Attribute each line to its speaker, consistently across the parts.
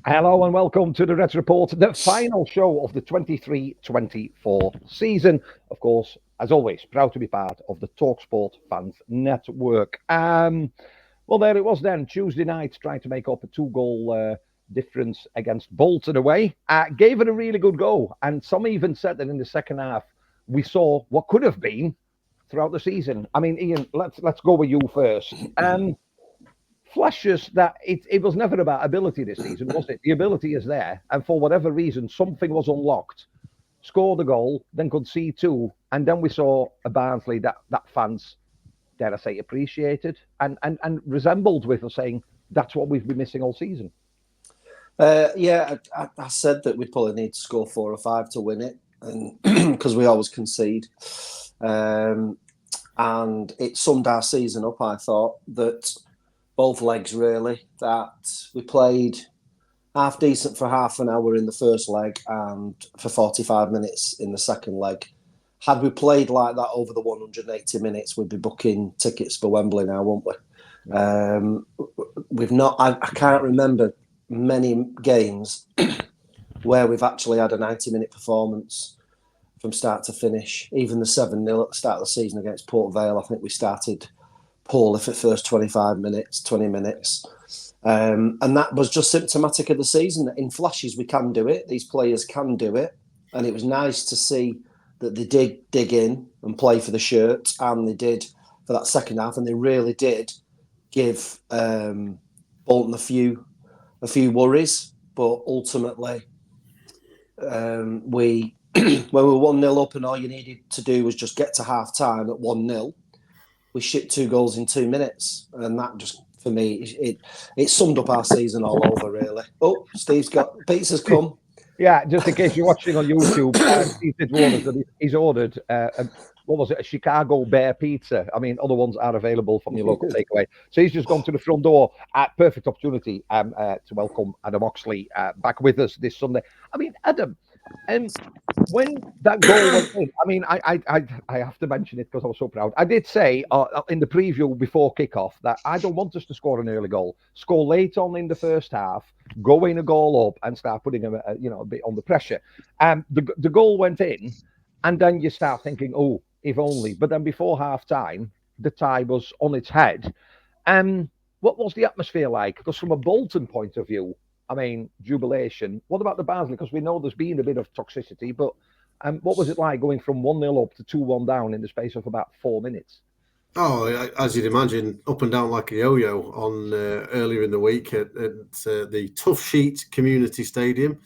Speaker 1: Hello and welcome to the Reds Report, the final show of the 23-24 season. Of course, as always, proud to be part of the TalkSport Fans Network. Well, there it was then, Tuesday night, trying to make up a two-goal difference against Bolton away. Gave it a really good go, and some even said that in the second half, we saw what could have been throughout the season. I mean, Ian, let's go with you first. Flashes that it was never about ability this season, was it? The ability is there, and for whatever reason, something was unlocked. Scored a goal, then could see two, and then we saw a Barnsley that fans, dare I say, appreciated and resembled with us, saying that's what we've been missing all season.
Speaker 2: I said that we'd probably need to score 4 or 5 to win it, and because we always concede. And it summed our season up, I thought, that both legs really, that we played half decent for half an hour in the first leg and for 45 minutes in the second leg. Had we played like that over the 180 minutes, we'd be booking tickets for Wembley now, wouldn't we? We've not. I can't remember many games where we've actually had a 90-minute performance from start to finish. Even the 7-0 at the start of the season against Port Vale, I think we started poorly for the first 20 minutes. And that was just symptomatic of the season, that in flashes we can do it. These players can do it. And it was nice to see that they did dig in and play for the shirt, and they did for that second half, and they really did give Bolton a few worries. But ultimately, when we were 1-0 up and all you needed to do was just get to half-time at 1-0, we shipped 2 goals in 2 minutes. And that just, for me, it summed up our season all over, really. Oh, Steve's got pizza's come.
Speaker 1: Yeah, just in case you're watching on YouTube, Steve did warn us that he's ordered, what was it, a Chicago Bear pizza. I mean, other ones are available from your local takeaway. So he's just gone to the front door. Perfect opportunity to welcome Adam Oxley back with us this Sunday. I mean, Adam, when that goal went in, I mean, I have to mention it because I was so proud. I did say in the preview before kickoff that I don't want us to score an early goal. Score late on in the first half, go in a goal up, and start putting them, a bit under pressure. The goal went in, and then you start thinking, oh, if only. But then before half time, the tie was on its head. What was the atmosphere like? Because from a Bolton point of view, I mean, jubilation. What about the Barnsley? Because we know there's been a bit of toxicity, but what was it like going from 1-0 up to 2-1 down in the space of about 4 minutes?
Speaker 3: Oh, as you'd imagine, up and down like a yo-yo on earlier in the week at the Tough Sheet Community Stadium,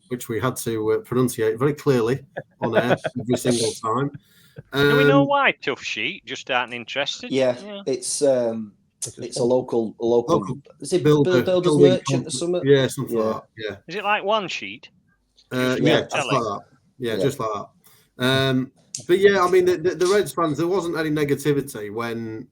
Speaker 3: which we had to pronunciate very clearly on air every single time.
Speaker 4: Do we know why Tough Sheet? Just starting interested.
Speaker 2: Yeah. It's a local. Is it builder's merchant or something?
Speaker 3: Yeah, something like that. Yeah.
Speaker 4: Is it like One Sheet?
Speaker 3: Just like that. Yeah, just like that. But yeah, I mean, the Reds fans, there wasn't any negativity when,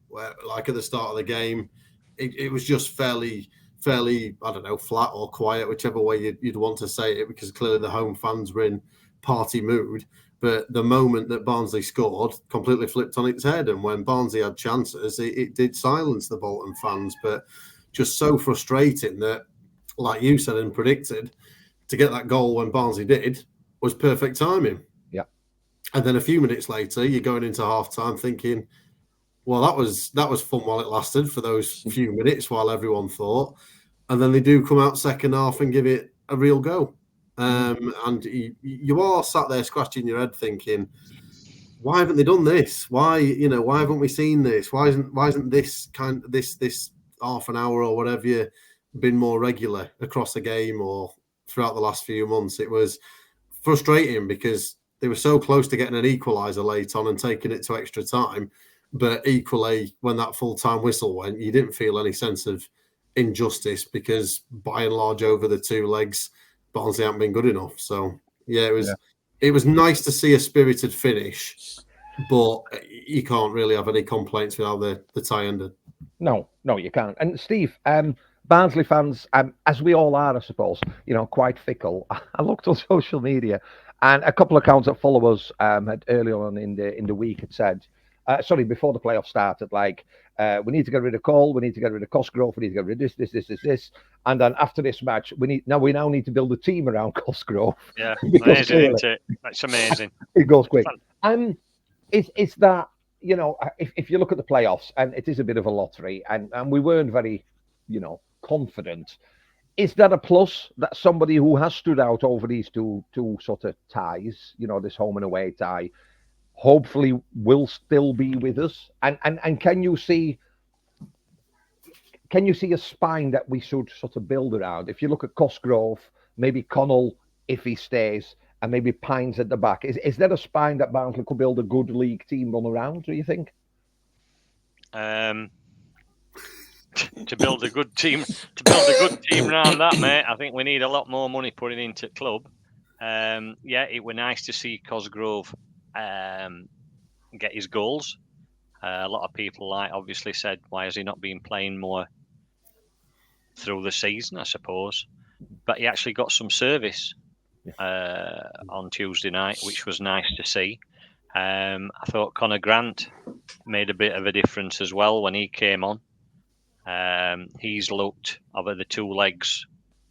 Speaker 3: like at the start of the game, it was just fairly, I don't know, flat or quiet, whichever way you'd want to say it, because clearly the home fans were in party mood. But the moment that Barnsley scored, completely flipped on its head. And when Barnsley had chances, it did silence the Bolton fans. But just so frustrating that, like you said and predicted, to get that goal when Barnsley did was perfect timing.
Speaker 1: Yeah.
Speaker 3: And then a few minutes later, you're going into half-time thinking, well, that was fun while it lasted for those few minutes while everyone thought. And then they do come out second half and give it a real go. And you are sat there scratching your head thinking, why haven't they done this? Why haven't we seen this? Why isn't this this half an hour or whatever been more regular across the game or throughout the last few months? It was frustrating because they were so close to getting an equaliser late on and taking it to extra time. But equally, when that full-time whistle went, you didn't feel any sense of injustice because by and large over the 2 legs, Barnsley haven't been good enough. So yeah, it was nice to see a spirited finish, but you can't really have any complaints with how the tie ended.
Speaker 1: No, you can't. And Steve, Barnsley fans, as we all are, I suppose, quite fickle. I looked on social media, and a couple of accounts that follow us had earlier on in the week had said, before the playoffs started, like We need to get rid of Cole. We need to get rid of Cosgrove. We need to get rid of this. And then after this match, we now need to build a team around Cosgrove.
Speaker 4: Yeah, amazing, isn't it? That's amazing.
Speaker 1: It goes quick. It's that, if you look at the playoffs, and it is a bit of a lottery, and we weren't very, confident. Is that a plus that somebody who has stood out over these two sort of ties, this home and away tie, hopefully will still be with us? And can you see a spine that we should sort of build around? If you look at Cosgrove, maybe Connell, if he stays, and maybe Pines at the back, is there a spine that Barnsley could build a good league team run around, do you think?
Speaker 4: To build a good team around that, mate, I think we need a lot more money put into the club. It were nice to see Cosgrove get his goals. A lot of people obviously said, why has he not been playing more through the season, I suppose. But he actually got some service on Tuesday night, which was nice to see. I thought Conor Grant made a bit of a difference as well when he came on. He's looked, over the two legs,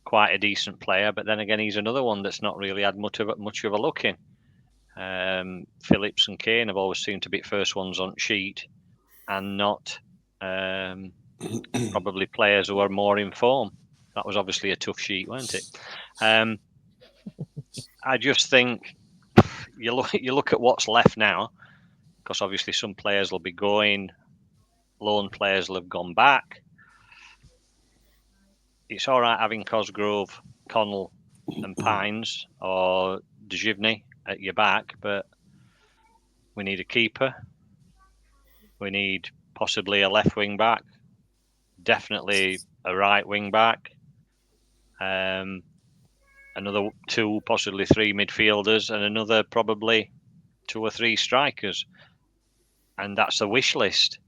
Speaker 4: quite a decent player, but then again, he's another one that's not really had much of a look in. Phillips and Kane have always seemed to be first ones on sheet, and not probably players who are more in form. That was obviously a tough sheet, wasn't it? I just think you look at what's left now, because obviously some players will be going, loan players will have gone back. It's all right having Cosgrove, Connell and Pines or Dejivny at your back, but we need a keeper. We need possibly a left wing back, definitely a right wing back, another two, possibly three midfielders, and another probably two or three strikers. And that's a wish list.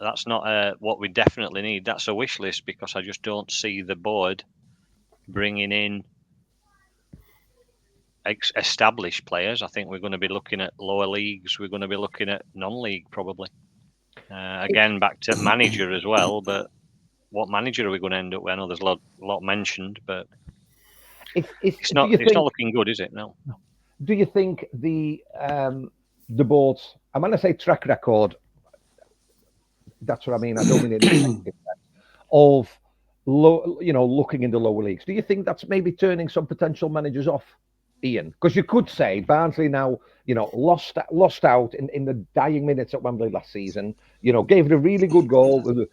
Speaker 4: That's not what we definitely need. That's a wish list, because I just don't see the board bringing in established players. I think we're going to be looking at lower leagues. We're going to be looking at non-league probably. Again, back to manager as well. But what manager are we going to end up with? I know there's a lot mentioned, but it's not looking good, is it? No.
Speaker 1: Do you think the board's, I'm going to say track record, that's what I mean, I don't mean it of looking in the lower leagues. Do you think that's maybe turning some potential managers off, Ian? Because you could say Barnsley now, lost out in the dying minutes at Wembley last season, gave it a really good goal.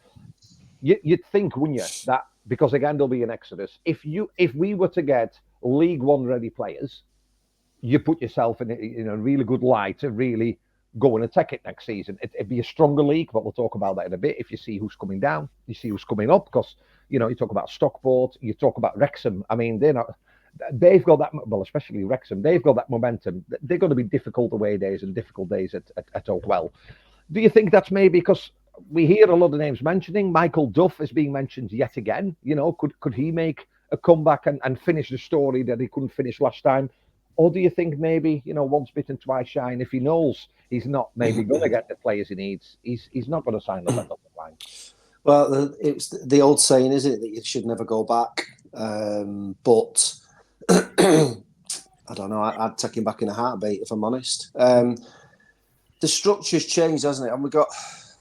Speaker 1: You'd think, wouldn't you, that because again there'll be an exodus. If we were to get League One ready players, you put yourself in a really good light to really go and attack it next season. It'd be a stronger league, but we'll talk about that in a bit. If you see who's coming down, you see who's coming up, because you talk about Stockport, you talk about Wrexham. I mean, they've got that, well, especially Wrexham, they've got that momentum. They're going to be difficult away days and difficult days at Oakwell. Do you think that's maybe because we hear a lot of names mentioning? Michael Duff is being mentioned yet again. Could he make a comeback and finish the story that he couldn't finish last time? Or do you think maybe, once bitten, twice shy, and if he knows he's not maybe going to get the players he needs, he's not going to sign the dotted line?
Speaker 2: Well, it's the old saying, isn't it, that you should never go back. But I don't know. I'd take him back in a heartbeat, if I'm honest. The structure's changed, hasn't it? And we've got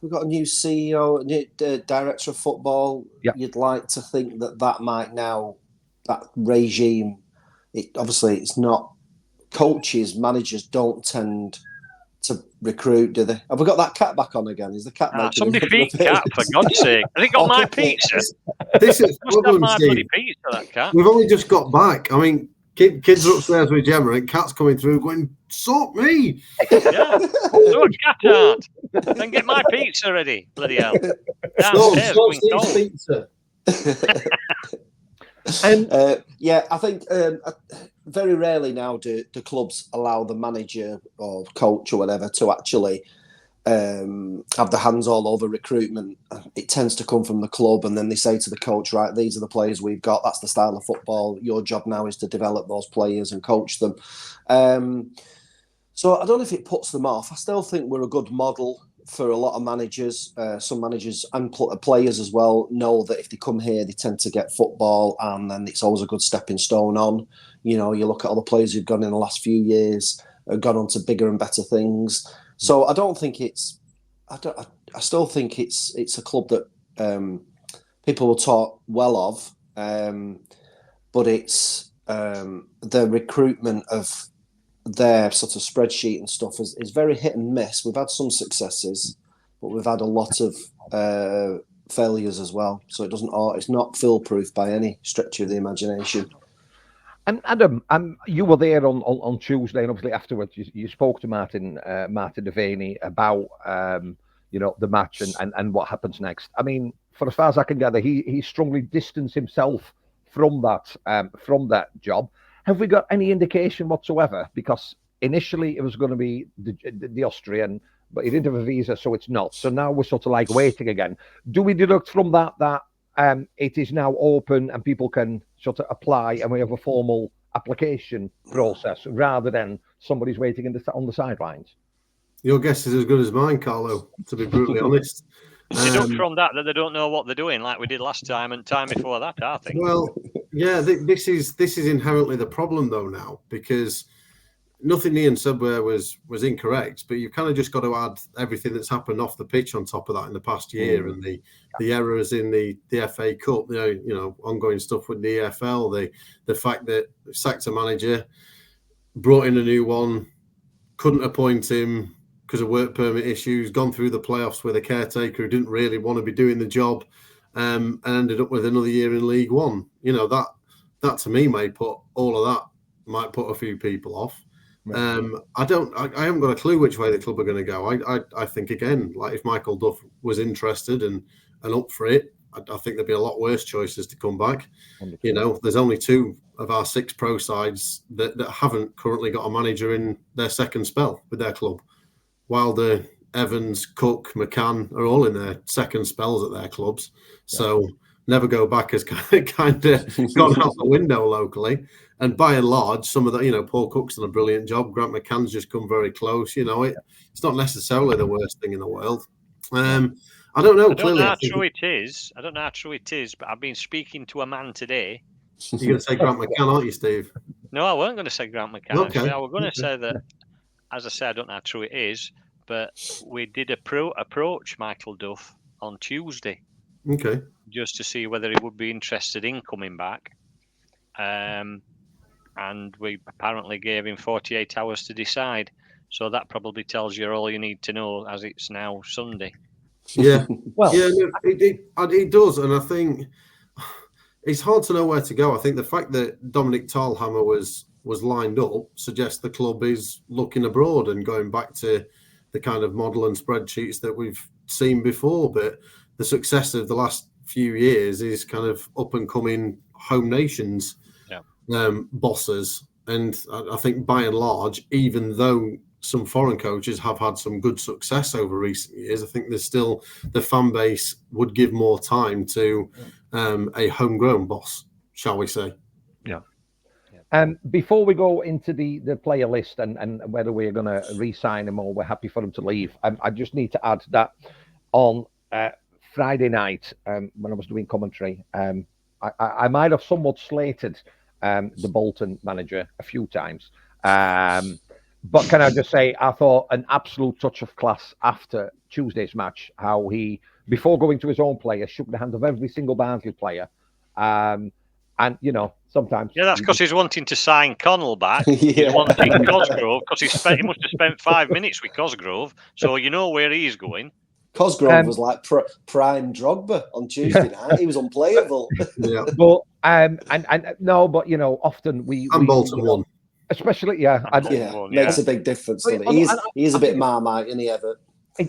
Speaker 2: a new CEO, a new director of football. Yep. You'd like to think that might now, that regime. Obviously, it's not. Coaches, managers don't tend to recruit, do they? Have we got that cat back on again? Is the cat making
Speaker 4: somebody feed cat, for God's sake? Has it got my pizza?
Speaker 3: This is problem,
Speaker 4: my bloody pizza, that cat.
Speaker 3: We've only just got back. I mean, kids are upstairs with Gemma, and cat's coming through going, "Sort me!"
Speaker 4: Yeah, so a cat out. Then get my pizza ready, bloody hell. Downstairs,
Speaker 2: pizza. I think very rarely now do clubs allow the manager or coach or whatever to actually have their hands all over recruitment. It tends to come from the club, and then they say to the coach, right, these are the players we've got, that's the style of football, your job now is to develop those players and coach them. So I don't know if it puts them off. I still think we're a good model for a lot of managers, some managers and players as well know that if they come here, they tend to get football, and then it's always a good stepping stone on. You know, you look at all the players who've gone in the last few years, have gone on to bigger and better things. So I don't think it's. I still think it's a club that people will talk well of, but it's the recruitment of their sort of spreadsheet and stuff is very hit and miss. We've had some successes, but we've had a lot of failures as well. So it's not foolproof by any stretch of the imagination.
Speaker 1: And Adam, you were there on Tuesday, and obviously afterwards you spoke to Martin Devaney about the match and what happens next. I mean, for as far as I can gather, he strongly distanced himself from that job. Have we got any indication whatsoever? Because initially it was going to be the Austrian, but he didn't have a visa, so it's not. So now we're sort of like waiting again. Do we deduct from that it is now open and people can sort of apply, and we have a formal application process rather than somebody's waiting on the sidelines?
Speaker 3: Your guess is as good as mine, Carlo, to be brutally honest.
Speaker 4: Deduct from that they don't know what they're doing, like we did last time and time before that, I think.
Speaker 3: Well, yeah, this is inherently the problem though now, because nothing Ian said was incorrect, but you've kind of just got to add everything that's happened off the pitch on top of that in the past year, and the errors in the FA Cup, ongoing stuff with the EFL, the fact that sacked a manager, brought in a new one, couldn't appoint him because of work permit issues, gone through the playoffs with a caretaker who didn't really want to be doing the job, and ended up with another year in League One. That to me might put a few people off. I haven't got a clue which way the club are going to go. I think again, like if Michael Duff was interested and up for it, I think there'd be a lot worse choices to come back. 100%. There's only 2 of our 6 pro sides that haven't currently got a manager in their second spell with their club. Wilder, Evans, Cook, McCann are all in their second spells at their clubs. So never go back has kind of gone out the window locally. And by and large, some of the, Paul Cook's done a brilliant job. Grant McCann's just come very close. It's not necessarily the worst thing in the world. I don't know.
Speaker 4: I don't know how true it is, but I've been speaking to a man today.
Speaker 3: You're going to say Grant McCann, aren't you, Steve?
Speaker 4: No, I weren't going to say Grant McCann.
Speaker 3: Okay.
Speaker 4: Actually. I was going to say that, as I said, I don't know how true it is, but we did approach Michael Duff on Tuesday.
Speaker 3: Okay.
Speaker 4: Just to see whether he would be interested in coming back. And we apparently gave him 48 hours to decide. So that probably tells you all you need to know as it's now Sunday.
Speaker 3: Yeah. Well, yeah, it does. And I think it's hard to know where to go. I think the fact that Dominic Thalhammer was lined up suggests the club is looking abroad and going back to the kind of model and spreadsheets that we've seen before. But the success of the last few years is kind of up and coming home nations bosses. And I think by and large, even though some foreign coaches have had some good success over recent years, I think there's still the fan base would give more time to a homegrown boss, shall we say.
Speaker 1: Yeah. Before we go into the player list and whether we're going to re-sign him or we're happy for him to leave, I just need to add that on Friday night, when I was doing commentary, I might have somewhat slated the Bolton manager a few times. But can I just say, I thought an absolute touch of class after Tuesday's match, how he, before going to his own players, shook the hand of every single Barnsley player. And, sometimes...
Speaker 4: Yeah, that's because he's wanting to sign Connell back. He's wanting Cosgrove, because he must have spent 5 minutes with Cosgrove, so you know where he's going.
Speaker 2: Cosgrove was like prime Drogba on Tuesday night. He was unplayable.
Speaker 3: Yeah.
Speaker 1: But, often we...
Speaker 3: And Bolton won.
Speaker 1: Especially,
Speaker 2: makes a big difference. He's a bit Marmite, isn't he, Ever?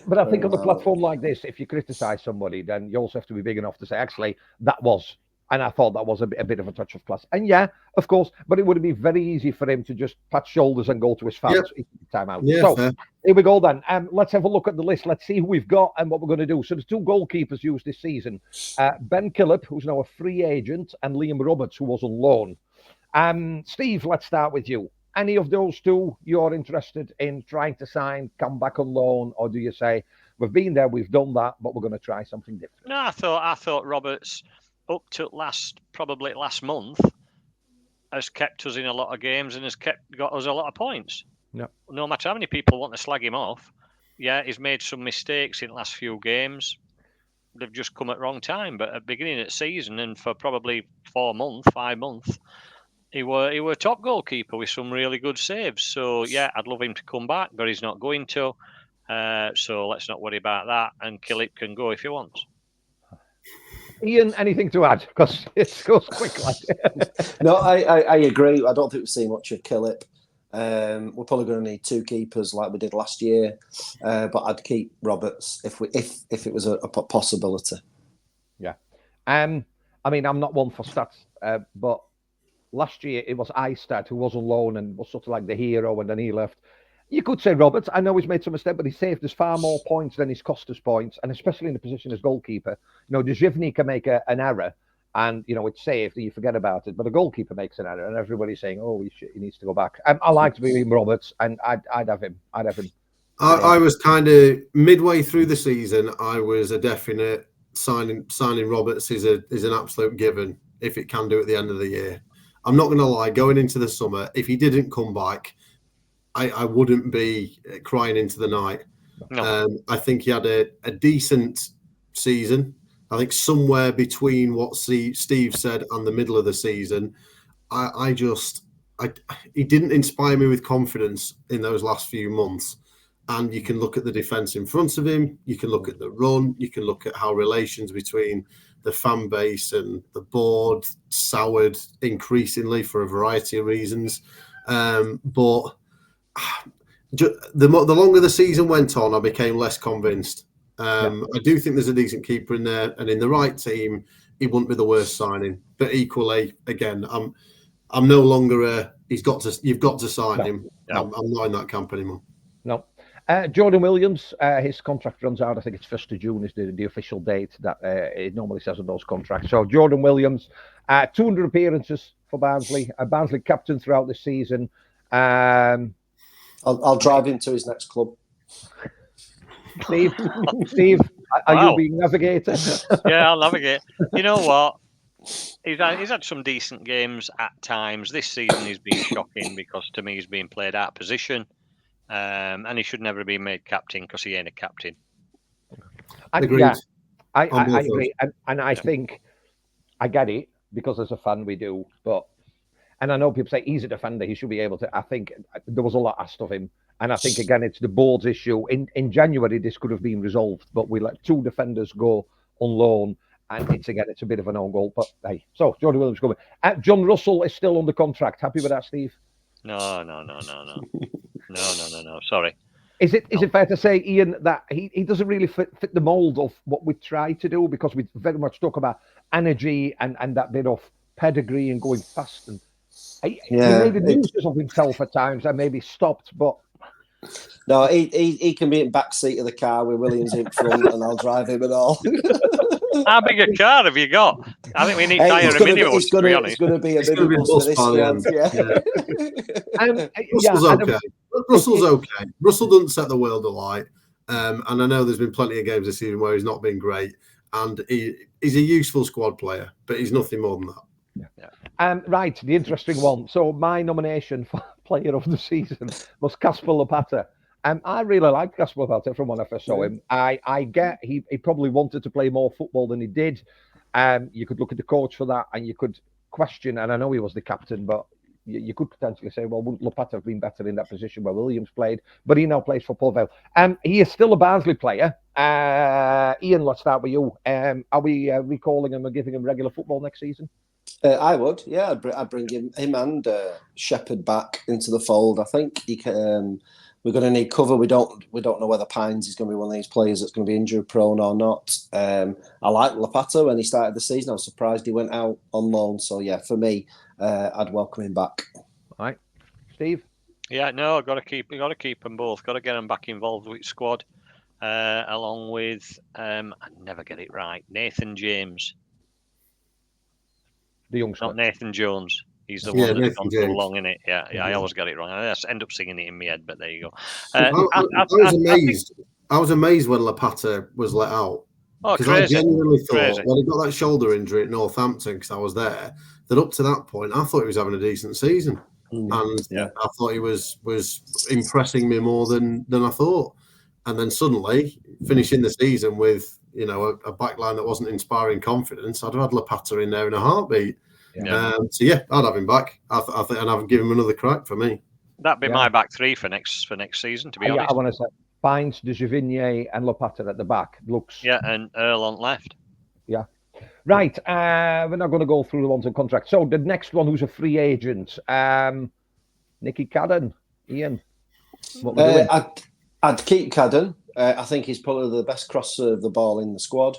Speaker 1: But I think on a platform like this, if you criticise somebody, then you also have to be big enough to say, actually, that was, and I thought that was a bit of a touch of class. And yeah, of course, but it would be very easy for him to just pat shoulders and go to his fans. Time out.
Speaker 3: Yeah,
Speaker 1: so
Speaker 3: fair.
Speaker 1: Here we go then. Let's have a look at the list. Let's see who we've got and what we're going to do. So there's 2 goalkeepers used this season. Ben Killip, who's now a free agent, and Liam Roberts, who was on loan. Steve, let's start with you. Any of those 2 you're interested in trying to sign, come back on loan, or do you say, we've been there, we've done that, but we're going to try something different.
Speaker 4: No, I thought Roberts up to probably last month has kept us in a lot of games and got us a lot of points.
Speaker 1: No.
Speaker 4: No matter how many people want to slag him off, yeah, he's made some mistakes in the last few games. They've just come at wrong time. But at the beginning of the season and for probably 5 months, he were top goalkeeper with some really good saves. So yeah, I'd love him to come back, but he's not going to. So let's not worry about that. And Killip can go if he wants.
Speaker 1: Ian, anything to add? Because it goes quickly.
Speaker 2: No, I agree. I don't think we've seen much of Killip. We're probably going to need 2 keepers like we did last year, but I'd keep Roberts if it was a possibility.
Speaker 1: Yeah, I mean, I'm not one for stats, but last year it was Eistad who was on loan and was sort of like the hero, and then he left. You could say Roberts. I know he's made some mistakes, but he saved us far more points than he's cost us points, and especially in the position as goalkeeper. You know, Dživny can make an error, and you know it's saved, and you forget about it. But a goalkeeper makes an error, and everybody's saying, "Oh, he needs to go back." I like to be Roberts, and I'd have him.
Speaker 3: I was kind of midway through the season. I was a definite signing Roberts is an absolute given if it can do at the end of the year. I'm not going to lie. Going into the summer, if he didn't come back, I wouldn't be crying into the night. No. I think he had a decent season. I think somewhere between what Steve said and the middle of the season, he didn't inspire me with confidence in those last few months. And you can look at the defence in front of him. You can look at the run. You can look at how relations between the fan base and the board soured increasingly for a variety of reasons. But the longer the season went on, I became less convinced. I do think there's a decent keeper in there, and in the right team, he wouldn't be the worst signing. But equally, again, I'm no longer you've got to sign him. I'm not in that camp anymore.
Speaker 1: No. Jordan Williams, his contract runs out. I think it's 1st of June is the official date that it normally says on those contracts. So Jordan Williams, 200 appearances for Barnsley. Barnsley captain throughout the season.
Speaker 2: I'll drive him to his next club.
Speaker 1: Steve, are you being navigated?
Speaker 4: Yeah, I'll navigate. You know what? He's had some decent games at times. This season he's been shocking because to me he's been played out of position. And he should never have been made captain because he ain't a captain.
Speaker 1: Agreed. Yeah, I agree. And I think I get it because as a fan we do. And I know people say he's a defender, he should be able to. I think there was a lot asked of him. And I think, again, it's the board's issue. In January, this could have been resolved, but we let 2 defenders go on loan. And it's a bit of an own goal. But hey, so Jordan Williams coming. John Russell is still under contract. Happy with that, Steve?
Speaker 4: No. Sorry.
Speaker 1: Is it fair to say, Ian, that he doesn't really fit the mould of what we try to do, because we very much talk about energy and that bit of pedigree and going fast, and he made a nuisance of himself at times and maybe stopped, but
Speaker 2: no, he can be in back seat of the car with Williams in front, and I'll drive him and all.
Speaker 4: How big a car have you got? I think we need to hire a minibus, to be honest.
Speaker 2: It's going to be a minibus for this one.
Speaker 3: Russell's okay. Russell's okay. Russell doesn't set the world alight. And I know there's been plenty of games this season where he's not been great. And he's a useful squad player, but he's nothing more than that.
Speaker 1: Yeah. Right, the interesting one. So my nomination for player of the season was Kasper Lopata. I really liked Kasper Lopata from when I first saw him. I get he probably wanted to play more football than he did. You could look at the coach for that, and you could question, and I know he was the captain, but you could potentially say, well, wouldn't Lopata have been better in that position where Williams played? But he now plays for Port Vale. He is still a Barnsley player. Ian, let's start with you. Are we recalling him and giving him regular football next season?
Speaker 2: I would, yeah. I'd bring him and Shepherd back into the fold. I think he can. We're going to need cover. We don't know whether Pines is going to be one of these players that's going to be injury prone or not. I like Lopata when he started the season. I was surprised he went out on loan. So yeah, for me, I'd welcome him back.
Speaker 1: All right, Steve.
Speaker 4: Yeah, no, got to keep them both. Got to get them back involved with squad, along with I never get it right. Nathan James,
Speaker 1: the youngster,
Speaker 4: not Nathan Jones. He's the one that's gone so long in it. Yeah, I always got it wrong. I end up singing it in my head, but there you go.
Speaker 3: I was amazed. I was amazed when Lapata was let out.
Speaker 4: Oh,
Speaker 3: Because I
Speaker 4: crazy.
Speaker 3: genuinely thought,
Speaker 4: Crazy.
Speaker 3: when he got that shoulder injury at Northampton, because I was there, that up to that point, I thought he was having a decent season. And I thought he was impressing me more than I thought. And then suddenly, finishing the season with, you know, a back line that wasn't inspiring confidence, I'd have had Lapata in there in a heartbeat. So, yeah, I'd have him back. I think, and I'd give him another crack for me.
Speaker 4: That'd be my back three for next season, to be honest.
Speaker 1: I want to say Pines, De Gevigné and Lapata at the back. Looks.
Speaker 4: Yeah, and Earl on left.
Speaker 1: Yeah. Right. We're not going to go through the ones on contract. So the next one who's a free agent, Nicky Cadden. Ian, what we're doing?
Speaker 2: I'd keep Cadden. I think he's probably the best crosser of the ball in the squad.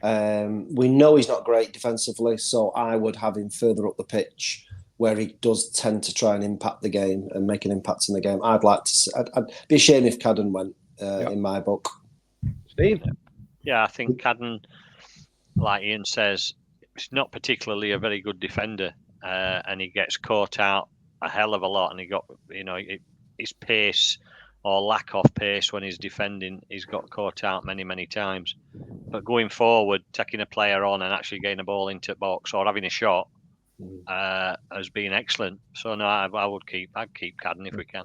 Speaker 2: We know he's not great defensively, so I would have him further up the pitch where he does tend to try and impact the game and make an impact in the game. I'd be ashamed if Cadden went in my book.
Speaker 1: Steve?
Speaker 4: Yeah, I think Cadden, like Ian says, he's not particularly a very good defender, and he gets caught out a hell of a lot, and he got, you know, his pace or lack of pace when he's defending, he's got caught out many, many times. But going forward, taking a player on and actually getting a ball into the box or having a shot has been excellent. So no, I'd keep Cadden if we can.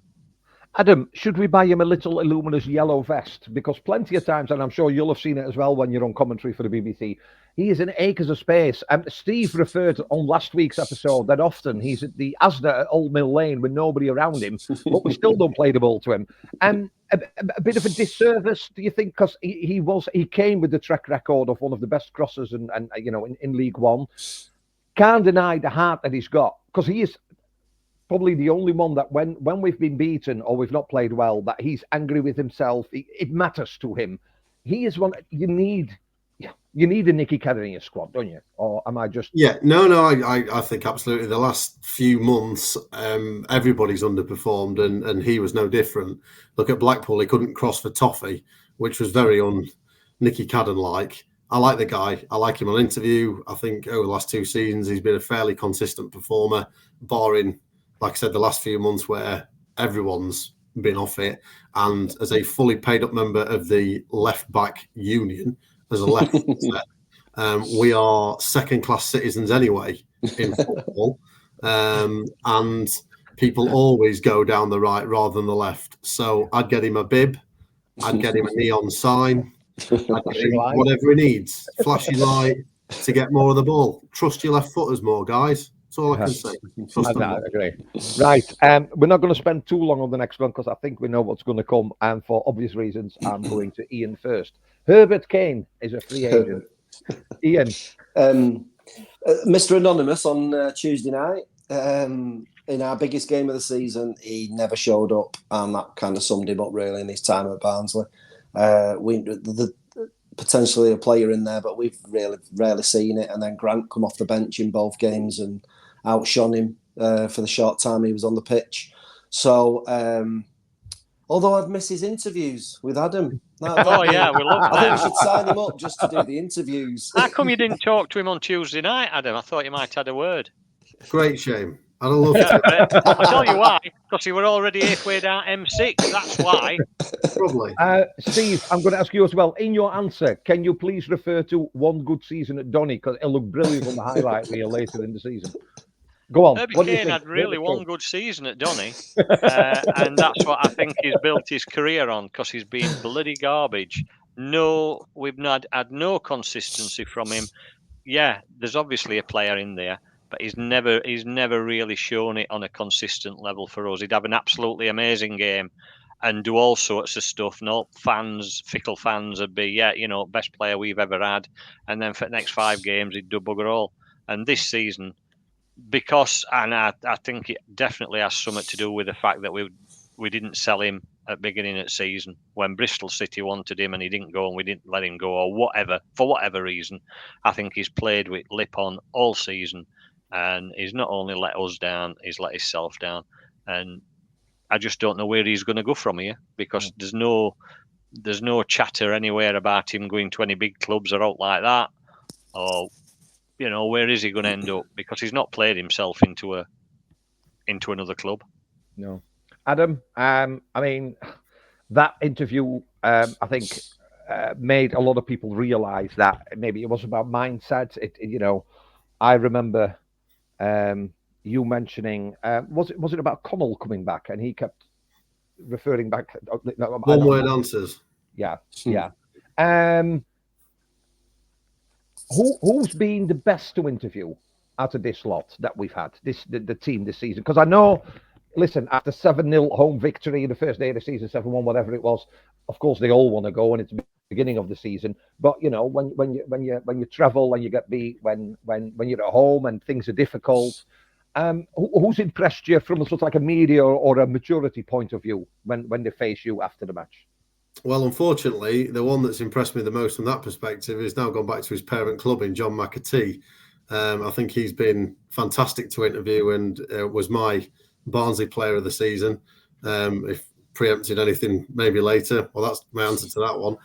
Speaker 1: Adam, should we buy him a little Illuminous yellow vest? Because plenty of times, and I'm sure you'll have seen it as well when you're on commentary for the BBC, he is in acres of space. Steve referred on last week's episode that often he's at the Asda at Old Mill Lane with nobody around him, but we still don't play the ball to him. A bit of a disservice, do you think? Because he came with the track record of one of the best crossers and you know, in League One. Can't deny the heart that he's got, because he is probably the only one that when we've been beaten or we've not played well, that he's angry with himself. It matters to him. He is one you need a Nicky Cadden in your squad, don't you? Or am I just...
Speaker 3: Yeah, no, I think absolutely. The last few months, everybody's underperformed, and he was no different. Look at Blackpool, he couldn't cross for toffee, which was very Nicky Cadden-like. I like the guy. I like him on interview. I think over the last 2 seasons, he's been a fairly consistent performer, barring, like I said, the last few months where everyone's been off it. And as a fully paid up member of the left back union, as a left we are second-class citizens anyway in football. And people always go down the right rather than the left. So I'd get him a bib. I'd get him a neon sign. Whatever he needs, flashy light to get more of the ball. Trust your left footers more, guys. That's all I can say.
Speaker 1: I agree. Right, we're not going to spend too long on the next one because I think we know what's going to come, and for obvious reasons, I'm going to Ian first. Herbert Kane is a free agent. Ian,
Speaker 2: Mr. Anonymous on Tuesday night. In our biggest game of the season, he never showed up, and that kind of summed him up really in his time at Barnsley. Potentially a player in there, but we've rarely seen it. And then Grant come off the bench in both games and outshone him for the short time he was on the pitch. So, although I'd miss his interviews with Adam.
Speaker 4: We love that.
Speaker 2: I think we should sign him up just to do the interviews.
Speaker 4: How come you didn't talk to him on Tuesday night, Adam? I thought you might have had a word.
Speaker 3: Great shame. I'd have loved to.
Speaker 4: I'll tell you why. Because you were already halfway down M6. That's why.
Speaker 3: Probably.
Speaker 1: Steve, I'm going to ask you as well. In your answer, can you please refer to one good season at Donny? Because it'll look brilliant on the highlight reel later in the season. Go on.
Speaker 4: Herbie Kane had really one good season at Donny. And that's what I think he's built his career on, because he's been bloody garbage. No, we've had no consistency from him. Yeah, there's obviously a player in there, but he's never really shown it on a consistent level for us. He'd have an absolutely amazing game and do all sorts of stuff. No fans, fickle fans would be, best player we've ever had. And then for the next 5 games, he'd do bugger all. And this season, I think it definitely has something to do with the fact that we didn't sell him at the beginning of the season when Bristol City wanted him and he didn't go and we didn't let him go, or whatever, for whatever reason. I think he's played with lip on all season. And he's not only let us down, he's let himself down. And I just don't know where he's going to go from here, because there's no chatter anywhere about him going to any big clubs or out like that. Or, where is he going to end up? Because he's not played himself into another club.
Speaker 1: No. Adam, I mean, that interview I think made a lot of people realise that maybe it was about mindset. I remember you mentioning was it about Connell coming back, and he kept referring back.
Speaker 3: One word answers.
Speaker 1: Yeah. Who's been the best to interview out of this lot that we've had, the team this season? Because I know, listen, after 7-0 home victory in the first day of the season, 7-1, whatever it was, of course they all want to go, and it's the beginning of the season. But when you travel and you get beat, when you're at home and things are difficult, who's impressed you from a sort of like a media or a maturity point of view when they face you after the match?
Speaker 3: Well, unfortunately, the one that's impressed me the most from that perspective is now gone back to his parent club in John McAtee. I think he's been fantastic to interview and was my Barnsley player of the season. If preempted anything maybe later, well, that's my answer to that one.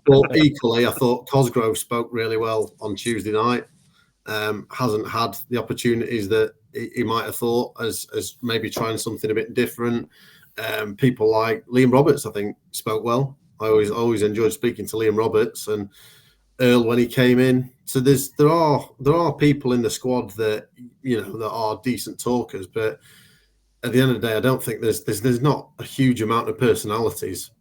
Speaker 3: But equally, I thought Cosgrove spoke really well on Tuesday night. Hasn't had the opportunities that he might have thought as maybe trying something a bit different. People like Liam Roberts, I think, spoke well. I always enjoyed speaking to Liam Roberts and Earl when he came in. So there are people in the squad that that are decent talkers, but at the end of the day, I don't think there's not a huge amount of personalities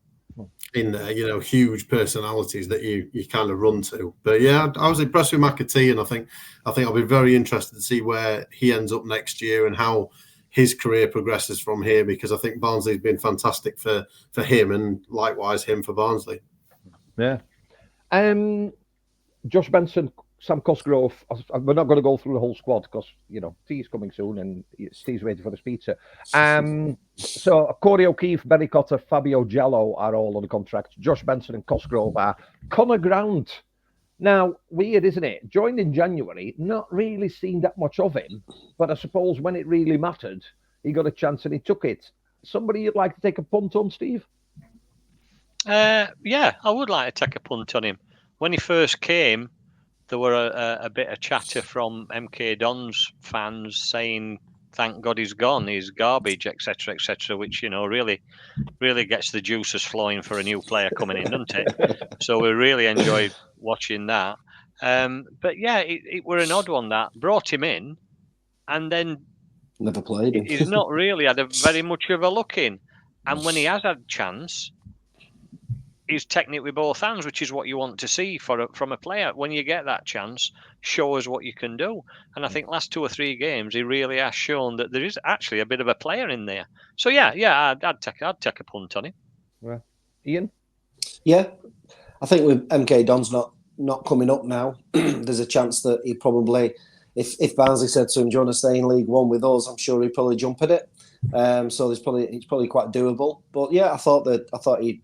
Speaker 3: in there. Huge personalities that you kind of run to. But yeah, I was impressed with McAtee, and I think I'll be very interested to see where he ends up next year and how his career progresses from here, because I think Barnsley's been fantastic for him, and likewise him for Barnsley.
Speaker 1: Yeah. Josh Benson, Sam Cosgrove. We're not going to go through the whole squad because tea's coming soon and Steve's waiting for his pizza. So Corey O'Keefe, Benny Cotter, Fabio Giallo are all on the contract. Josh Benson and Cosgrove are. Connor Grant. Now, weird, isn't it? Joined in January, not really seen that much of him, but I suppose when it really mattered, he got a chance and he took it. Somebody you'd like to take a punt on, Steve?
Speaker 4: Yeah, I would like to take a punt on him. When he first came, there were a bit of chatter from MK Dons fans saying, "Thank God he's gone. He's garbage, etc., etc." Which really gets the juices flowing for a new player coming in, doesn't it? So we really enjoyed watching that. But yeah, it were an odd one that brought him in, and then
Speaker 2: never played him.
Speaker 4: He's not really had a very much of a look in, and when he has had a chance, he's taken it with both hands, which is what you want to see from a player. When you get that chance, show us what you can do. And I think last 2 or 3 games, he really has shown that there is actually a bit of a player in there. So yeah, I'd take a punt on him.
Speaker 1: Right. Ian?
Speaker 2: Yeah, I think with MK Don's not coming up now, there's a chance that he probably, if Barnsley said to him, "Do you want to stay in League One with us?" I'm sure he'd probably jump at it. So it's probably quite doable. But yeah, I thought he.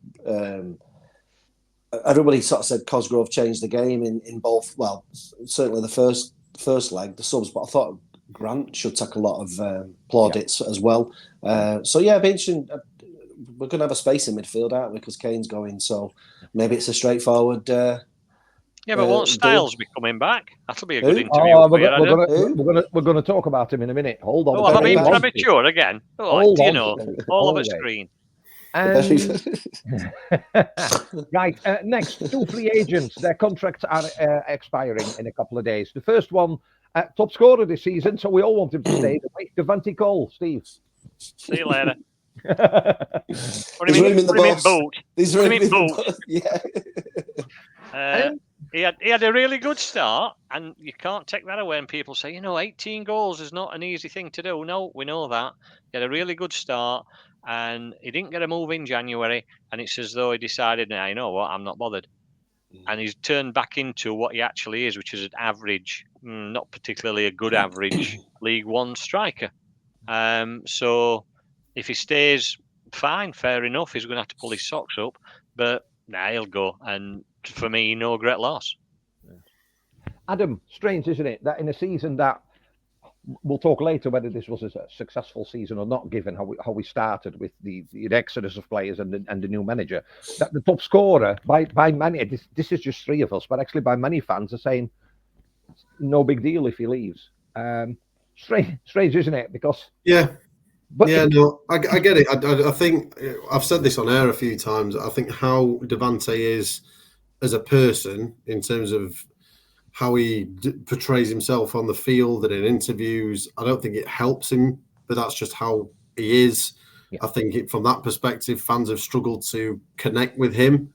Speaker 2: Everybody sort of said Cosgrove changed the game in both. Well, certainly the first leg, the subs. But I thought Grant should take a lot of plaudits as well. So yeah, it'd be interesting. We're going to have a space in midfield, aren't we? Because Kane's going, so maybe it's a straightforward.
Speaker 4: Yeah, but won't Styles be coming back? That'll be a good interview.
Speaker 1: We're going to talk about him in a minute. Hold on.
Speaker 4: Oh, have I been premature again? All of a screen.
Speaker 1: Right, next, 2 free agents. Their contracts are expiring in a couple of days. The first one, top scorer this season, so we all want him to stay. Devante Cole, Steve.
Speaker 4: See you later.
Speaker 2: What do you mean boot?
Speaker 4: He's in boot.
Speaker 2: Yeah.
Speaker 4: He had a really good start, and you can't take that away. And people say, 18 goals is not an easy thing to do. No, we know that. He had a really good start, and he didn't get a move in January, and it's as though he decided, "Now, you know what, I'm not bothered." And he's turned back into what he actually is, which is an average, not particularly a good average League One striker. So if he stays, fine, fair enough. He's going to have to pull his socks up, but he'll go. And for me, no great loss.
Speaker 1: Adam, strange, isn't it, that in a season that we'll talk later whether this was a successful season or not, given how we started with the exodus of players and the new manager, that the top scorer by many, this is just 3 of us, but actually by many fans are saying no big deal if he leaves. Strange, isn't it? Because But
Speaker 3: yeah, no, I get it. I think I've said this on air a few times. I think how Devante is as a person in terms of how he portrays himself on the field and in interviews, I don't think it helps him, but that's just how he is.
Speaker 1: Yeah.
Speaker 3: I think from that perspective, fans have struggled to connect with him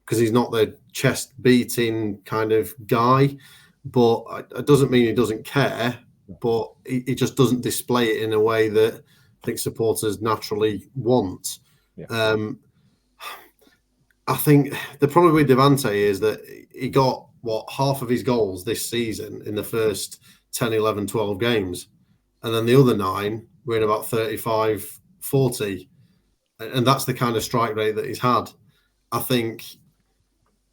Speaker 3: because he's not the chest beating kind of guy, but it doesn't mean he doesn't care, but he just doesn't display it in a way that I think supporters naturally want.
Speaker 1: Yeah.
Speaker 3: I think the problem with Devante is that he got half of his goals this season in the first 10, 11, 12 games. And then the other 9 were in about 35, 40. And that's the kind of strike rate that he's had. I think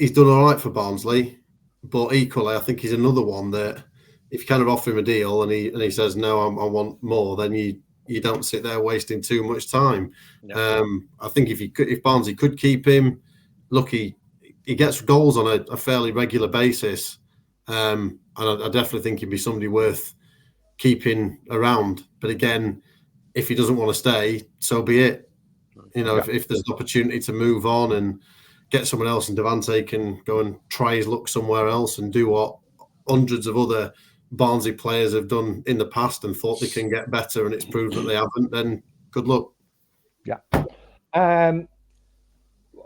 Speaker 3: he's done all right for Barnsley, but equally, I think he's another one that if you kind of offer him a deal and he says, no, I want more, then you don't sit there wasting too much time. No. I think if Barnsley could keep him, look, he gets goals on a fairly regular basis. And I definitely think he'd be somebody worth keeping around. But again, if he doesn't want to stay, so be it. If there's an opportunity to move on and get someone else, and Devante can go and try his luck somewhere else and do what hundreds of other Barnsley players have done in the past and thought they can get better, and it's proved that they haven't, then good luck.
Speaker 1: Yeah.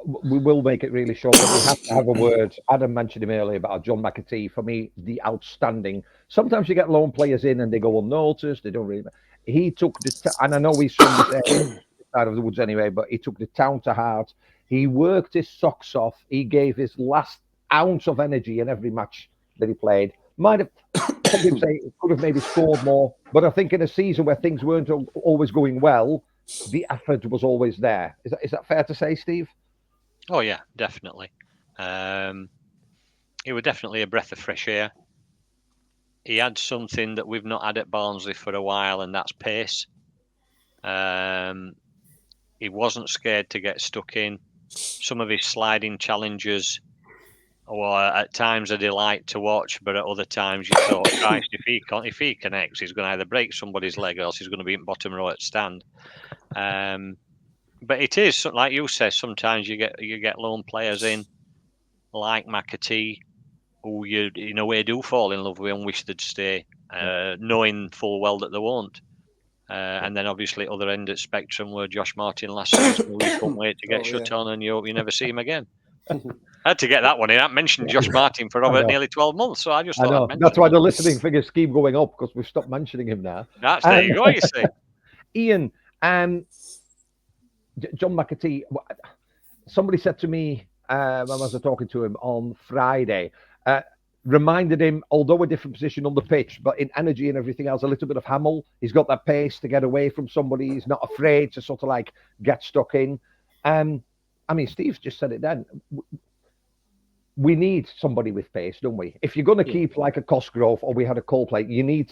Speaker 1: We will make it really short, but we have to have a word. Adam mentioned him earlier about John McAtee. For me, the outstanding. Sometimes you get lone players in and they go unnoticed. They don't really. He took and I know he's from this side of the woods anyway, but he took the town to heart. He worked his socks off. He gave his last ounce of energy in every match that he played. Might have, some people say, could have maybe scored more, but I think in a season where things weren't always going well, the effort was always there. Is that fair to say, Steve?
Speaker 4: Oh yeah, definitely. It was definitely a breath of fresh air. He had something that we've not had at Barnsley for a while, and that's pace. He wasn't scared to get stuck in. Some of his sliding challenges were at times a delight to watch, but at other times you thought, Christ, if he connects, he's going to either break somebody's leg or else he's going to be in bottom row at stand. But it is, like you say, sometimes you get lone players in, like McAtee, who you in a way do fall in love with and wish they'd stay, knowing full well that they won't. And then obviously other end of the spectrum were Josh Martin last season, who you couldn't wait to get shut on, and you hope you never see him again. I had to get that one in. I mentioned Josh Martin for over nearly 12 months, so I just thought I'd mention
Speaker 1: that's why
Speaker 4: him.
Speaker 1: the listening figures keep going up, because we've stopped mentioning him now.
Speaker 4: There you go, you see.
Speaker 1: Ian, John McAtee, somebody said to me when I was talking to him on Friday, reminded him, although a different position on the pitch, but in energy and everything else, a little bit of Hamill. He's got that pace to get away from somebody. He's not afraid to sort of like get stuck in. I mean, Steve's just said it then. We need somebody with pace, don't we? If you're going to keep like a Cosgrove or we had a Coldplay, you need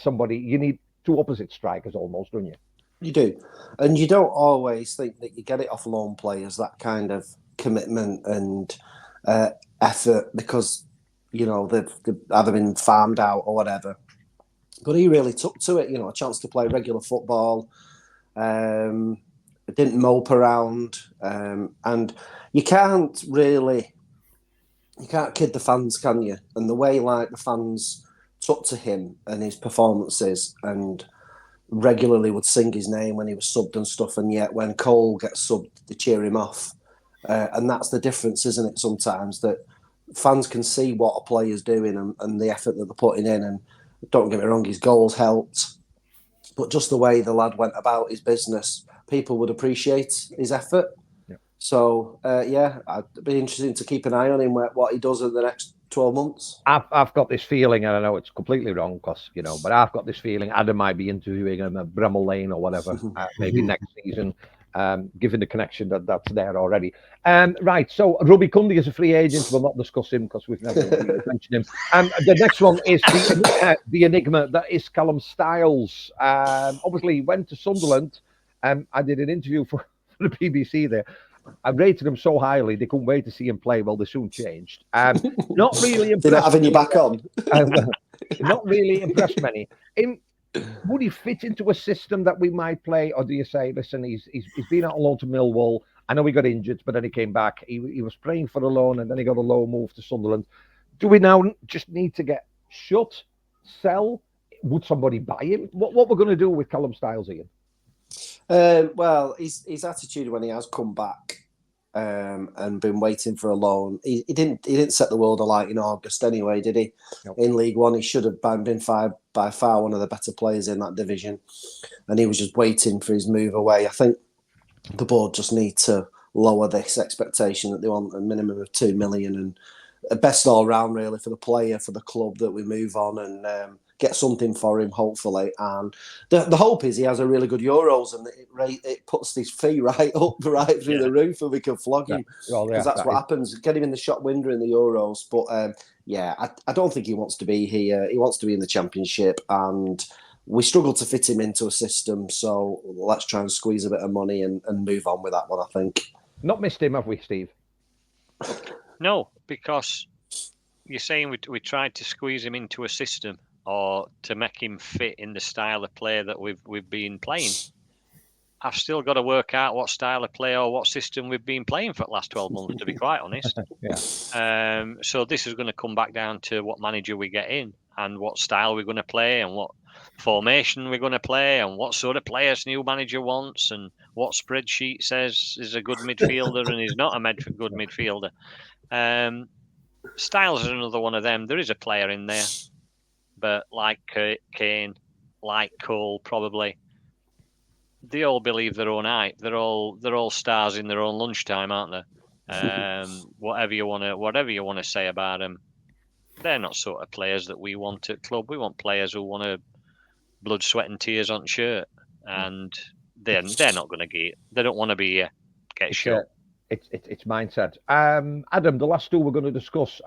Speaker 1: two opposite strikers almost, don't you?
Speaker 2: You do. And you don't always think that you get it off lone players, that kind of commitment and effort, because, they've either been farmed out or whatever. But he really took to it, a chance to play regular football. Didn't mope around. And you can't kid the fans, can you? And the way like the fans took to him and his performances and regularly would sing his name when he was subbed and stuff, and yet when Cole gets subbed, they cheer him off. And that's the difference, isn't it, sometimes, that fans can see what a player's doing and the effort that they're putting in. And don't get me wrong, his goals helped, but just the way the lad went about his business, people would appreciate his effort. Yeah. So, it'd be interesting to keep an eye on him, what he does in the next 12 months.
Speaker 1: I've got this feeling, and I know it's completely wrong, because but I've got this feeling Adam might be interviewing him at Bramall Lane or whatever, maybe next season, given the connection that's there already. Right, so Robbie Cundy is a free agent. We'll not discuss him because we've never really mentioned him. The next one is the enigma that is Callum Styles. Obviously, went to Sunderland. I did an interview for the BBC there. I rated him so highly, they couldn't wait to see him play. Well, they soon changed. Not really impressed.
Speaker 2: They're not having you back on.
Speaker 1: Not really impressed many. would he fit into a system that we might play, or do you say, listen, he's been out on loan to Millwall. I know he got injured, but then he came back. He was praying for a loan, and then he got a loan move to Sunderland. Do we now just need to get shut, sell? Would somebody buy him? What we're going to do with Callum Styles, Ian?
Speaker 2: Well, his attitude when he has come back and been waiting for a loan, he didn't set the world alight in August anyway, did he? Nope. In League One, he should have been by far one of the better players in that division, and he was just waiting for his move away. I think the board just need to lower this expectation that they want a minimum of 2 million and best all round really for the player, for the club, that we move on and get something for him, hopefully. And the hope is he has a really good Euros and it puts his fee right through the roof and we can flog him. Because that's what happens. Get him in the shop window in the Euros. But I don't think he wants to be here. He wants to be in the Championship, and we struggle to fit him into a system. So let's try and squeeze a bit of money and move on with that one, I think.
Speaker 1: Not missed him, have we, Steve?
Speaker 4: No, because you're saying we tried to squeeze him into a system or to make him fit in the style of play that we've been playing. I've still got to work out what style of play or what system we've been playing for the last 12 months, to be quite honest. So this is going to come back down to what manager we get in and what style we're going to play and what formation we're going to play and what sort of players new manager wants and what spreadsheet says is a good midfielder and is not a good midfielder. Styles is another one of them. There is a player in there, but like Kane, like Cole, probably they all believe their own hype. They're all stars in their own lunchtime, aren't they? Whatever you want to say about them, they're not sort of players that we want at club. We want players who want to blood, sweat, and tears on shirt, and they're not going to get. They don't want to be get shot.
Speaker 1: It's mindset. Adam, the last two we're going to discuss.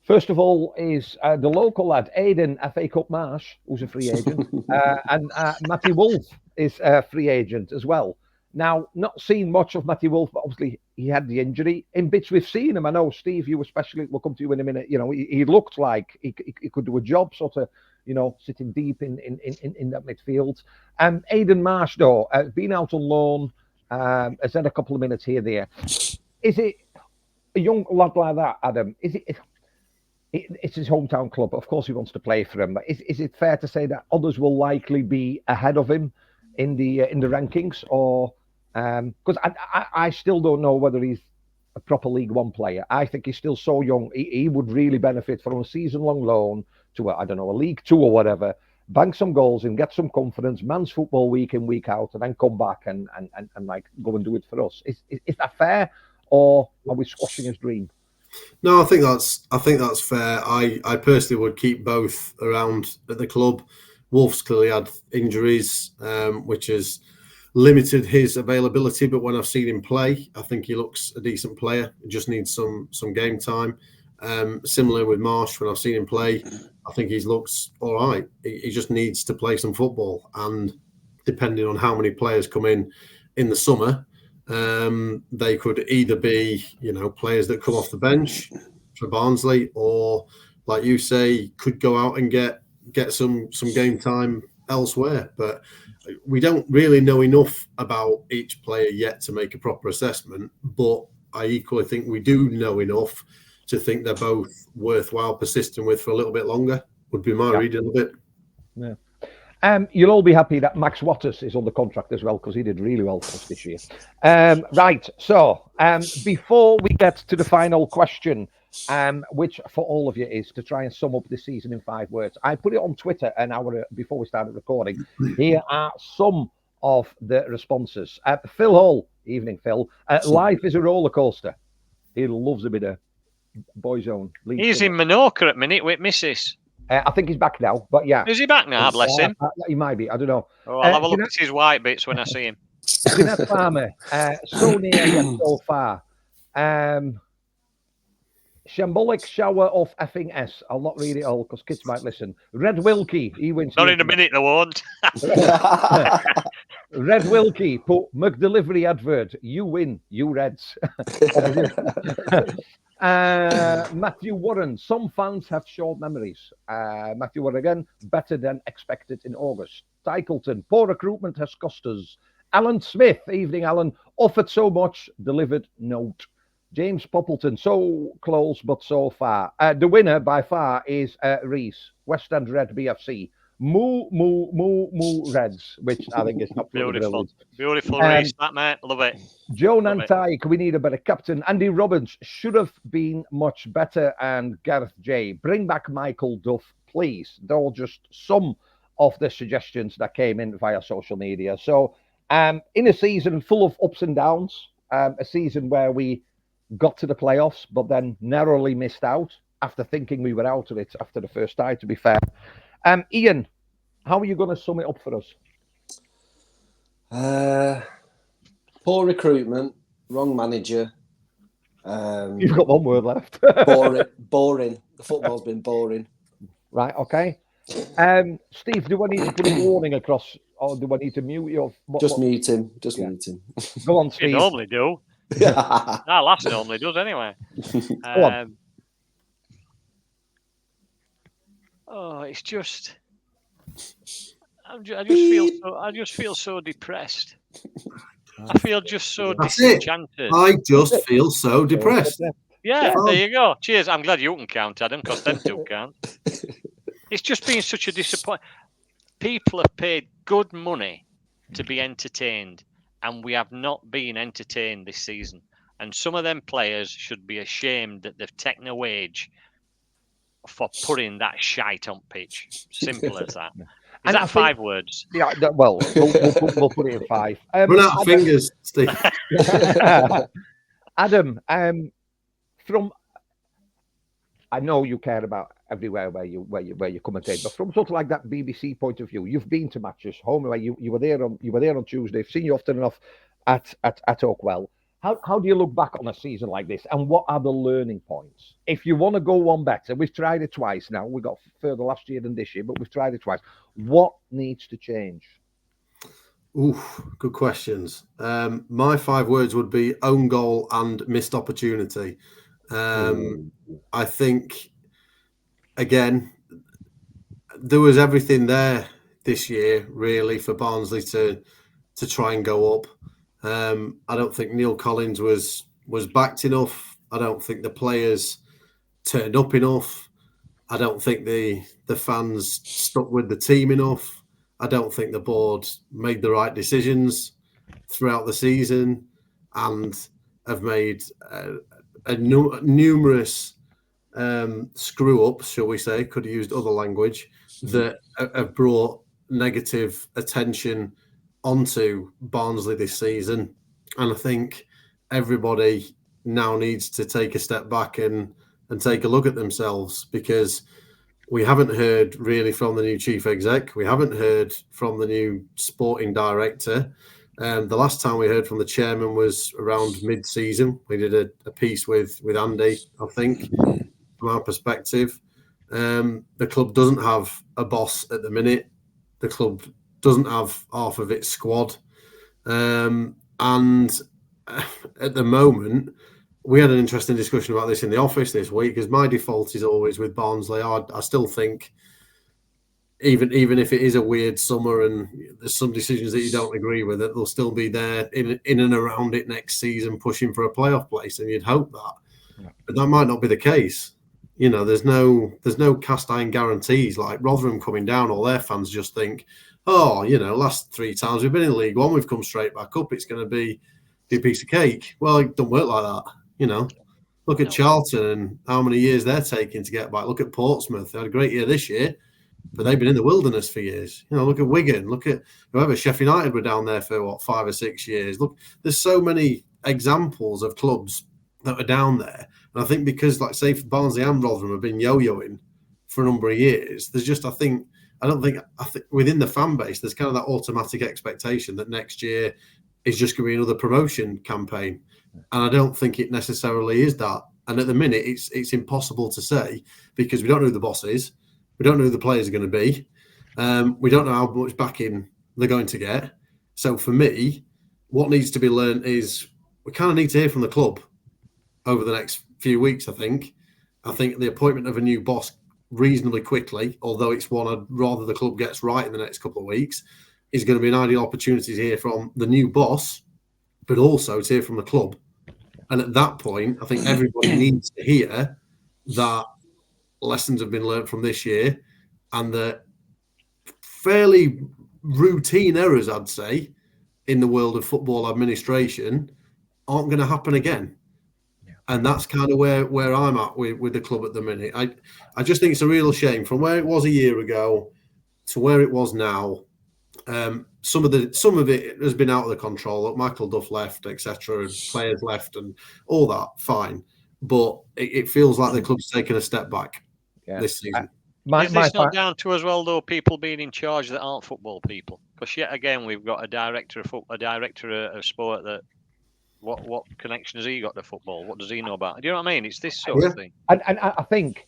Speaker 1: First of all is the local lad, Aidan FA Cup Marsh, who's a free agent, and Matty Wolf is a free agent as well. Now, not seen much of Matty Wolf, but obviously he had the injury. In bits we've seen him. I know, Steve, you especially, we'll come to you in a minute. You know, he looked like he could do a job, sort of, you know, sitting deep in that midfield. Aidan Marsh, though, been out on loan, has had a couple of minutes here, there. Is it a young lad like that, Adam? It's his hometown club. Of course, he wants to play for him. But is it fair to say that others will likely be ahead of him in the rankings, or because I still don't know whether he's a proper League One player. I think he's still so young. He would really benefit from a season-long loan to a League Two or whatever. Bank some goals and get some confidence. Man's football week in, week out, and then come back and like go and do it for us. Is that fair, or are we squashing his dream?
Speaker 3: No, I think that's fair. I personally would keep both around at the club. Wolf's clearly had injuries, which has limited his availability. But when I've seen him play, I think he looks a decent player. He just needs some game time. Similar with Marsh, when I've seen him play, I think he looks all right. He just needs to play some football. And depending on how many players come in the summer, they could either be, players that come off the bench for Barnsley, or, like you say, could go out and get some game time elsewhere. But we don't really know enough about each player yet to make a proper assessment. But I equally think we do know enough to think they're both worthwhile persisting with for a little bit longer, would be my reading of it.
Speaker 1: Yeah. You'll all be happy that Max Waters is on the contract as well, because he did really well for us this year. Right, so before we get to the final question, which for all of you is to try and sum up this season in 5 words, I put it on Twitter an hour before we started recording. Here are some of the responses. Phil Hall, evening Phil, life is a roller coaster. He loves a bit of Boyzone.
Speaker 4: He's in Menorca at minute with Mrs.
Speaker 1: I think he's back now, but yeah.
Speaker 4: Is he back now? Bless him.
Speaker 1: He might be. I don't know.
Speaker 4: Oh, I'll have a look at his white bits when I see him.
Speaker 1: Jeanette Farmer, so near yet so far. Shambolic shower of effing S. I'll not read it all because kids might listen. Red Wilkie, he wins.
Speaker 4: Not in a minute, they won't.
Speaker 1: Red Wilkie, put McDelivery advert. You win, you Reds. Matthew Warren. Some fans have short memories. Matthew Warren again. Better than expected in August. Tykelton. Poor recruitment has cost us. Alan Smith. Evening, Alan. Offered so much. Delivered note. James Poppleton. So close, but so far. The winner by far is Reese. West End Red BFC. Moo, moo, moo, moo Reds, which I think is absolutely
Speaker 4: Beautiful.
Speaker 1: brilliant.
Speaker 4: Beautiful race, that, mate. Love it.
Speaker 1: Joe
Speaker 4: Love it.
Speaker 1: Nantyke, we need a better captain. Andy Robbins should have been much better. And Gareth J, bring back Michael Duff, please. They're all just some of the suggestions that came in via social media. So, in a season full of ups and downs, a season where we got to the playoffs, but then narrowly missed out after thinking we were out of it after the first tie, to be fair. Ian, how are you going to sum it up for us?
Speaker 2: Poor recruitment, wrong manager.
Speaker 1: You've got one word left.
Speaker 2: Boring. The football's been boring.
Speaker 1: Right, okay. Steve, do I need to put a warning across, or do I need to mute you?
Speaker 2: Mute him. Mute him.
Speaker 1: Go on, Steve.
Speaker 4: You normally do. Our last normally does anyway.
Speaker 1: Go on.
Speaker 4: Oh, it's just. I just feel so depressed. I feel just so disenchanted.
Speaker 3: I just feel so depressed.
Speaker 4: Yeah, there you go. Cheers. I'm glad you can count, Adam, because them two can't. It's just been such a disappointment. People have paid good money to be entertained, and we have not been entertained this season. And some of them players should be ashamed that they've taken a wage for putting that shite on pitch. Simple as that. Is that 5 words?
Speaker 1: Yeah, well, we'll put it in 5.
Speaker 3: Run out of fingers, Steve.
Speaker 1: Adam, I know you care about everywhere where you commentate, but from sort of like that BBC point of view, you've been to matches home away. You were there on Tuesday. I've seen you often enough at Oakwell. How do you look back on a season like this, and what are the learning points? If you want to go one better, we've tried it twice now. We got further last year than this year, but we've tried it twice. What needs to change?
Speaker 3: Oof, good questions. My 5 words would be own goal and missed opportunity. I think, again, there was everything there this year, really, for Barnsley to try and go up. I don't think Neil Collins was backed enough. I don't think the players turned up enough. I don't think the fans stuck with the team enough. I don't think the board made the right decisions throughout the season and have made numerous screw-ups, shall we say, could have used other language, that have brought negative attention onto Barnsley this season. And I think everybody now needs to take a step back and take a look at themselves, because we haven't heard really from the new chief exec. We haven't heard from the new sporting director. The last time we heard from the chairman was around mid-season. We did a piece with Andy, I think, from our perspective. The club doesn't have a boss at the minute. The club doesn't have half of its squad. And at the moment, we had an interesting discussion about this in the office this week, because my default is always with Barnsley. I still think, even if it is a weird summer and there's some decisions that you don't agree with, that they'll still be there in and around it next season, pushing for a playoff place, and you'd hope that. But that might not be the case. You know, there's no cast iron guarantees. Like Rotherham coming down, all their fans just think, oh, last 3 times we've been in League One, we've come straight back up. It's going to be a piece of cake. Well, it don't work like that. Look at Charlton and how many years they're taking to get back. Look at Portsmouth. They had a great year this year, but they've been in the wilderness for years. Look at Wigan. Look at whoever. Sheffield United were down there for 5 or 6 years. Look, there's so many examples of clubs that are down there. And I think because, like, say, Barnsley and Rotherham have been yo-yoing for a number of years, there's just, I think within the fan base, there's kind of that automatic expectation that next year is just going to be another promotion campaign. And I don't think it necessarily is that. And at the minute, it's impossible to say, because we don't know who the boss is. We don't know who the players are going to be. We don't know how much backing they're going to get. So for me, what needs to be learned is we kind of need to hear from the club over the next few weeks, I think the appointment of a new boss reasonably quickly, although it's one I'd rather the club gets right in the next couple of weeks, is going to be an ideal opportunity to hear from the new boss, but also to hear from the club. And at that point, I think everybody needs to hear that lessons have been learned from this year, and the fairly routine errors, I'd say, in the world of football administration aren't going to happen again. And that's kind of where I'm at with the club at the minute. I just think it's a real shame from where it was a year ago to where it was now. Some of it has been out of the control. Look, Michael Duff left, etc., and players left, and all that. Fine, but it feels like the club's taken a step back this season.
Speaker 4: Is this not down to as well, though, people being in charge that aren't football people? Because yet again, we've got a director of sport that. What connection has he got to football? What does he know about it? Do you know what I mean? It's this sort of thing.
Speaker 1: And I think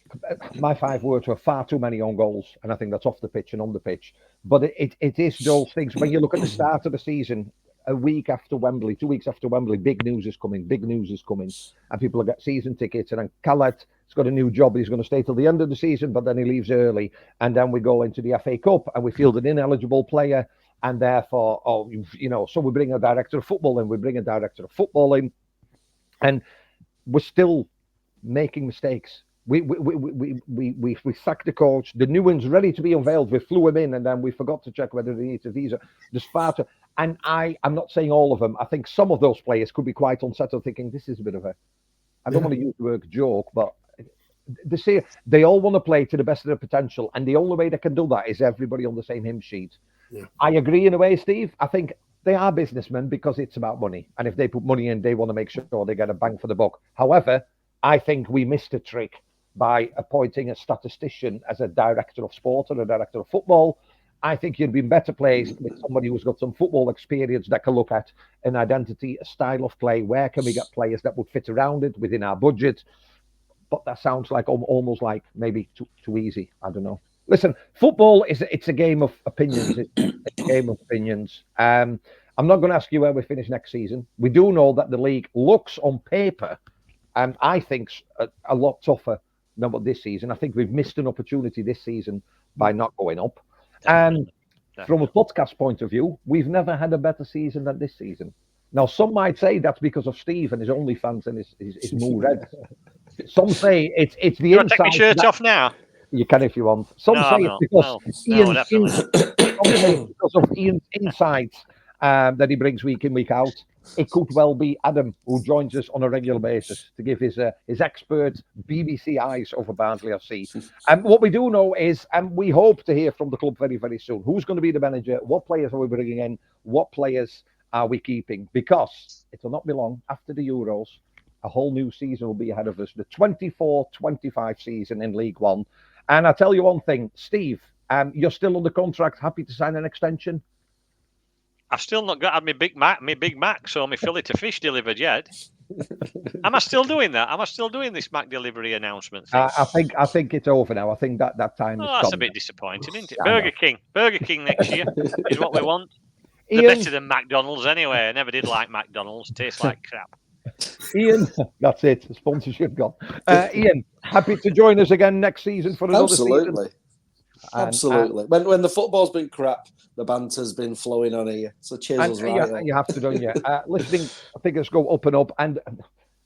Speaker 1: my 5 words were far too many on goals, and I think that's off the pitch and on the pitch. But it is those things. When you look at the start of the season, a week after Wembley, 2 weeks after Wembley, big news is coming, and people have got season tickets. And then Khaled has got a new job. He's going to stay till the end of the season, but then he leaves early. And then we go into the FA Cup, and we field an ineligible player. And therefore, so we bring a director of football in, and we're still making mistakes. We sacked the coach. The new one's ready to be unveiled. We flew him in, and then we forgot to check whether they need a visa. There's far too, and I'm not saying all of them. I think some of those players could be quite unsettled, thinking this is a bit of a. I don't want to use the word joke, but they all want to play to the best of their potential, and the only way they can do that is everybody on the same hymn sheet. Yeah. I agree in a way, Steve. I think they are businessmen because it's about money. And if they put money in, they want to make sure they get a bang for the buck. However, I think we missed a trick by appointing a statistician as a director of sport or a director of football. I think you'd be better placed with somebody who's got some football experience that can look at an identity, a style of play. Where can we get players that would fit around it within our budget? But that sounds like almost like maybe too easy. I don't know. Listen, football it's a game of opinions. It's a game of opinions. I'm not going to ask you where we finish next season. We do know that the league looks on paper, and I think a lot tougher than what this season. I think we've missed an opportunity this season by not going up. And from a podcast point of view, we've never had a better season than this season. Now, some might say that's because of Steve and his OnlyFans and his Moo Red. Some say it's the
Speaker 4: you
Speaker 1: inside.
Speaker 4: Take my shirt off now.
Speaker 1: You can if you want. Some say it's because of Ian's insights that he brings week in, week out. It could well be Adam, who joins us on a regular basis to give his expert BBC eyes over Barnsley FC. And what we do know is, and we hope to hear from the club very, very soon, who's going to be the manager, what players are we bringing in, what players are we keeping? Because it will not be long after the Euros. A whole new season will be ahead of us, the 24-25 season in League One. And I'll tell you one thing, Steve, you're still under contract, happy to sign an extension?
Speaker 4: I've still not got my Big Mac, so my fillet to fish delivered yet. Am I still doing that? Am I still doing this Mac delivery announcement thing?
Speaker 1: I think it's over now. I think that time is
Speaker 4: that's
Speaker 1: gone.
Speaker 4: a bit disappointing, isn't it? Burger King next year is what we want. They're better than McDonald's anyway. I never did like McDonald's. Tastes like crap.
Speaker 1: Ian, that's it. The sponsorship gone. Ian, happy to join us again next season for another season.
Speaker 2: Absolutely. When the football's been crap, the banter's been flowing on here. So cheers, right?
Speaker 1: You have to, don't you? Listening figures go up and up, and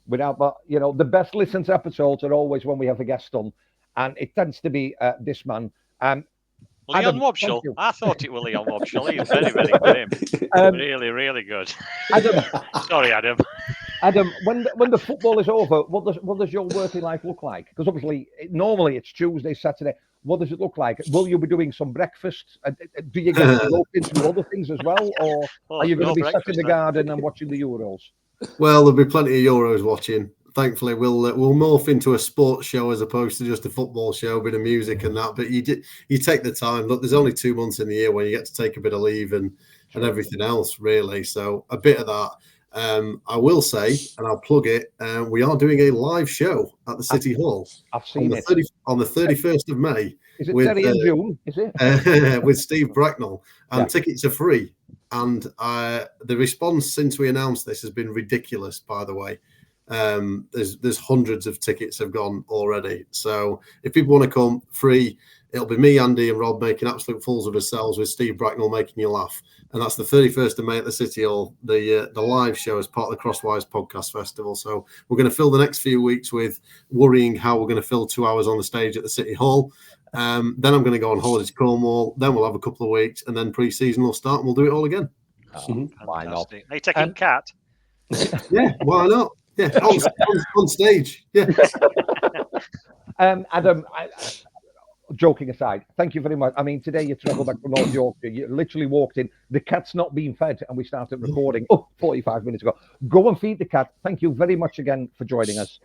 Speaker 1: without, but the best listened episodes are always when we have a guest on, and it tends to be this man.
Speaker 4: Leon Wobschall. I thought it was Leon Wobschall. He's very, very good. Really, really good.
Speaker 1: Adam,
Speaker 4: sorry, Adam.
Speaker 1: Adam, when the football is over, what does your working life look like? Because obviously, normally it's Tuesday, Saturday. What does it look like? Will you be doing some breakfast? Do you get to go into other things as well, or are you going to be sat in the garden and watching the Euros?
Speaker 3: Well, there'll be plenty of Euros watching. Thankfully, we'll morph into a sports show as opposed to just a football show, a bit of music and that. But you take the time. Look, there's only 2 months in the year when you get to take a bit of leave and everything else, really. So a bit of that. I will say, and I'll plug it, we are doing a live show at the City Hall.
Speaker 1: I've seen it.
Speaker 3: On the 31st of May.
Speaker 1: Is it Terry and June? Is it?
Speaker 3: With Steve Bracknell. And tickets are free. And the response since we announced this has been ridiculous, by the way. There's hundreds of tickets have gone already. So if people want to come free, it'll be me, Andy, and Rob making absolute fools of ourselves with Steve Bracknell making you laugh. And that's the 31st of May at the City Hall, the live show as part of the Crosswise Podcast Festival. So we're going to fill the next few weeks with worrying how we're going to fill 2 hours on the stage at the City Hall. Then I'm going to go on holiday to Cornwall. Then we'll have a couple of weeks, and then pre-season will start, and we'll do it all again.
Speaker 1: Why not?
Speaker 4: Are you taking Cat?
Speaker 3: Yeah, why not? Yeah, on stage. Yeah.
Speaker 1: Adam, joking aside, thank you very much. I mean, today you travelled back from North Yorkshire. You literally walked in. The cat's not being fed, and we started recording 45 minutes ago. Go and feed the cat. Thank you very much again for joining us.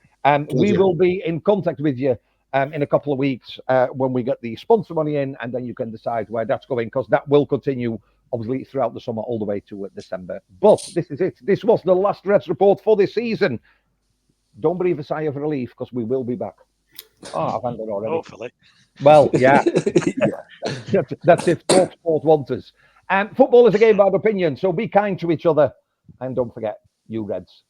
Speaker 1: We will be in contact with you in a couple of weeks when we get the sponsor money in, and then you can decide where that's going, because that will continue obviously throughout the summer all the way to December. But this is it. This was the last Reds report for this season. Don't breathe a sigh of relief, because we will be back. I've ended already.
Speaker 4: Hopefully.
Speaker 1: Well, yeah. That's if Talk Sport wants us. Football is a game about opinion, so be kind to each other. And don't forget, you Reds